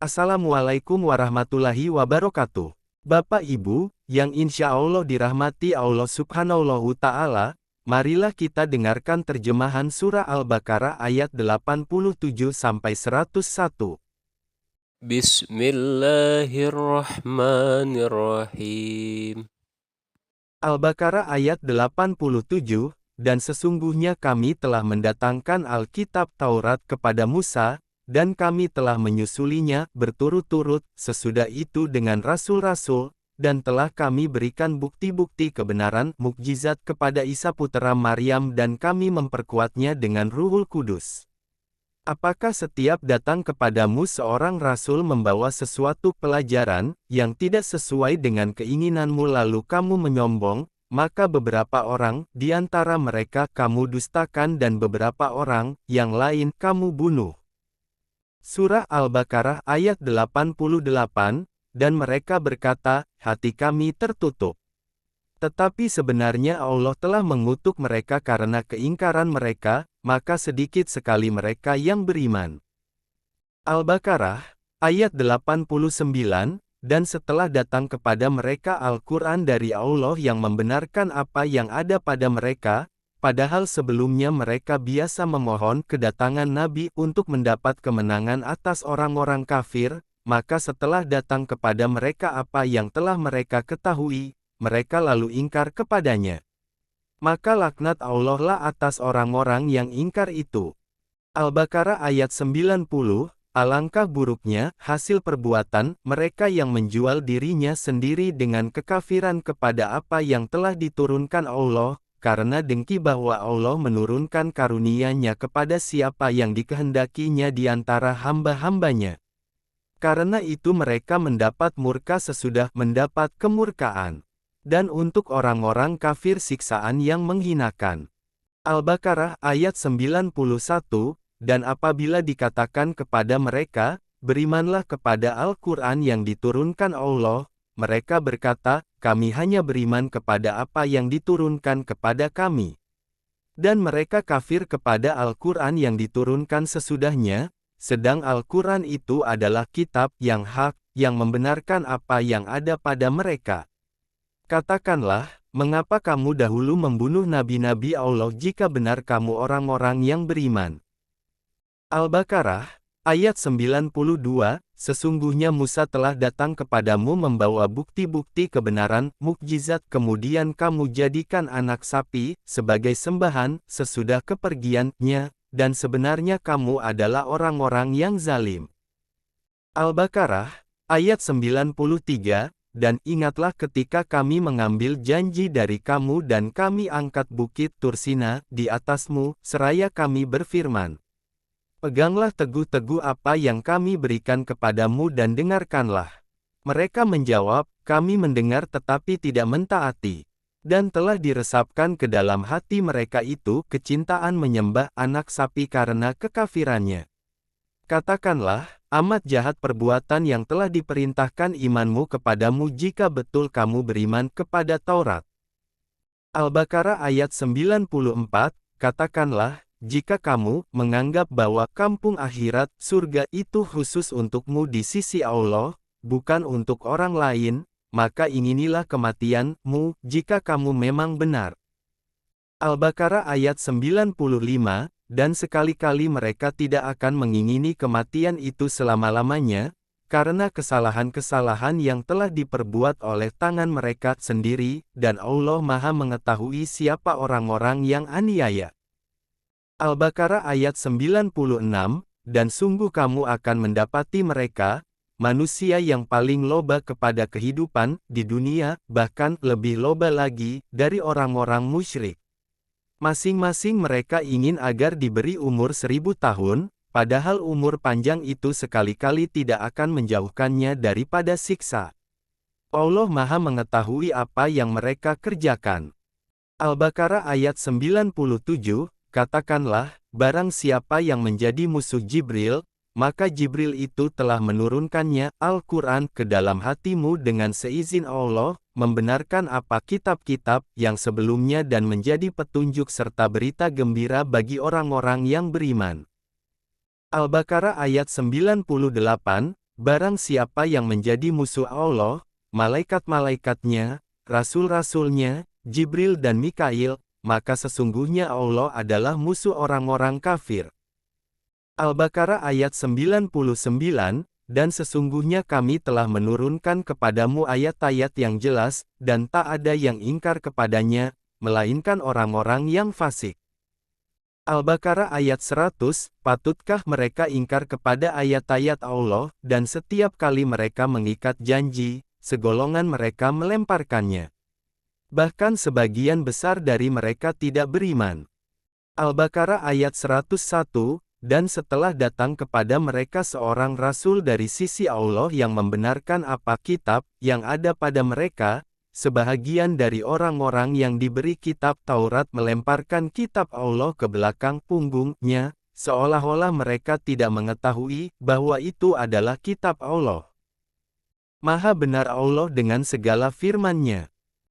Assalamualaikum warahmatullahi wabarakatuh. Bapak Ibu, yang insya Allah dirahmati Allah Subhanahu Ta'ala, marilah kita dengarkan terjemahan surah Al-Baqarah ayat 87-101. Bismillahirrahmanirrahim. Al-Baqarah ayat 87, dan sesungguhnya kami telah mendatangkan Alkitab Taurat kepada Musa, dan kami telah menyusulinya berturut-turut sesudah itu dengan rasul-rasul, dan telah kami berikan bukti-bukti kebenaran mukjizat kepada Isa putera Maryam dan kami memperkuatnya dengan Ruhul Kudus. Apakah setiap datang kepadamu seorang rasul membawa sesuatu pelajaran yang tidak sesuai dengan keinginanmu lalu kamu menyombong, maka beberapa orang di antara mereka kamu dustakan dan beberapa orang yang lain kamu bunuh. Surah Al-Baqarah ayat 88, dan mereka berkata, hati kami tertutup. Tetapi sebenarnya Allah telah mengutuk mereka karena keingkaran mereka, maka sedikit sekali mereka yang beriman. Al-Baqarah, ayat 89, dan setelah datang kepada mereka Al-Quran dari Allah yang membenarkan apa yang ada pada mereka, padahal sebelumnya mereka biasa memohon kedatangan Nabi untuk mendapat kemenangan atas orang-orang kafir, maka setelah datang kepada mereka apa yang telah mereka ketahui, mereka lalu ingkar kepadanya. Maka laknat Allah lah atas orang-orang yang ingkar itu. Al-Baqarah ayat 90, alangkah buruknya hasil perbuatan mereka yang menjual dirinya sendiri dengan kekafiran kepada apa yang telah diturunkan Allah, karena dengki bahwa Allah menurunkan karunia-Nya kepada siapa yang dikehendakinya di antara hamba-hambanya. Karena itu mereka mendapat murka sesudah mendapat kemurkaan. Dan untuk orang-orang kafir siksaan yang menghinakan. Al-Baqarah ayat 91, dan apabila dikatakan kepada mereka, berimanlah kepada Al-Quran yang diturunkan Allah, mereka berkata, kami hanya beriman kepada apa yang diturunkan kepada kami. Dan mereka kafir kepada Al-Quran yang diturunkan sesudahnya, sedang Al-Quran itu adalah kitab yang hak, yang membenarkan apa yang ada pada mereka. Katakanlah, mengapa kamu dahulu membunuh nabi-nabi Allah jika benar kamu orang-orang yang beriman? Al-Baqarah, ayat 92, sesungguhnya Musa telah datang kepadamu membawa bukti-bukti kebenaran, mukjizat kemudian kamu jadikan anak sapi, sebagai sembahan, sesudah kepergiannya, dan sebenarnya kamu adalah orang-orang yang zalim. Al-Baqarah, ayat 93, dan ingatlah ketika kami mengambil janji dari kamu dan kami angkat bukit Tursina di atasmu, seraya kami berfirman. Peganglah teguh-teguh apa yang kami berikan kepadamu dan dengarkanlah. Mereka menjawab, kami mendengar tetapi tidak mentaati. Dan telah diresapkan ke dalam hati mereka itu kecintaan menyembah anak sapi karena kekafirannya. Katakanlah, amat jahat perbuatan yang telah diperintahkan imanmu kepadamu jika betul kamu beriman kepada Taurat. Al-Baqarah ayat 94, katakanlah, jika kamu menganggap bahwa kampung akhirat, surga itu khusus untukmu di sisi Allah, bukan untuk orang lain, maka inginilah kematianmu, jika kamu memang benar. Al-Baqarah ayat 95, dan sekali-kali mereka tidak akan mengingini kematian itu selama-lamanya, karena kesalahan-kesalahan yang telah diperbuat oleh tangan mereka sendiri, dan Allah Maha mengetahui siapa orang-orang yang aniaya. Al-Baqarah ayat 96, dan sungguh kamu akan mendapati mereka, manusia yang paling loba kepada kehidupan di dunia, bahkan lebih loba lagi dari orang-orang musyrik. Masing-masing mereka ingin agar diberi umur 1000 tahun, padahal umur panjang itu sekali-kali tidak akan menjauhkannya daripada siksa. Allah Maha mengetahui apa yang mereka kerjakan. Al-Baqarah ayat 97, katakanlah, barang siapa yang menjadi musuh Jibril, maka Jibril itu telah menurunkannya, Al-Quran, ke dalam hatimu dengan seizin Allah, membenarkan apa kitab-kitab yang sebelumnya dan menjadi petunjuk serta berita gembira bagi orang-orang yang beriman. Al-Baqarah ayat 98, Barang siapa yang menjadi musuh Allah, malaikat-malaikatnya, rasul-rasulnya, Jibril dan Mikail, maka sesungguhnya Allah adalah musuh orang-orang kafir. Al-Baqarah ayat 99, dan sesungguhnya kami telah menurunkan kepadamu ayat-ayat yang jelas, dan tak ada yang ingkar kepadanya, melainkan orang-orang yang fasik. Al-Baqarah ayat 100, patutkah mereka ingkar kepada ayat-ayat Allah, dan setiap kali mereka mengikat janji, segolongan mereka melemparkannya. Bahkan sebagian besar dari mereka tidak beriman. Al-Baqarah ayat 101, dan setelah datang kepada mereka seorang rasul dari sisi Allah yang membenarkan apa kitab yang ada pada mereka, sebahagian dari orang-orang yang diberi kitab Taurat melemparkan kitab Allah ke belakang punggungnya, seolah-olah mereka tidak mengetahui bahwa itu adalah kitab Allah. Maha benar Allah dengan segala firman-Nya.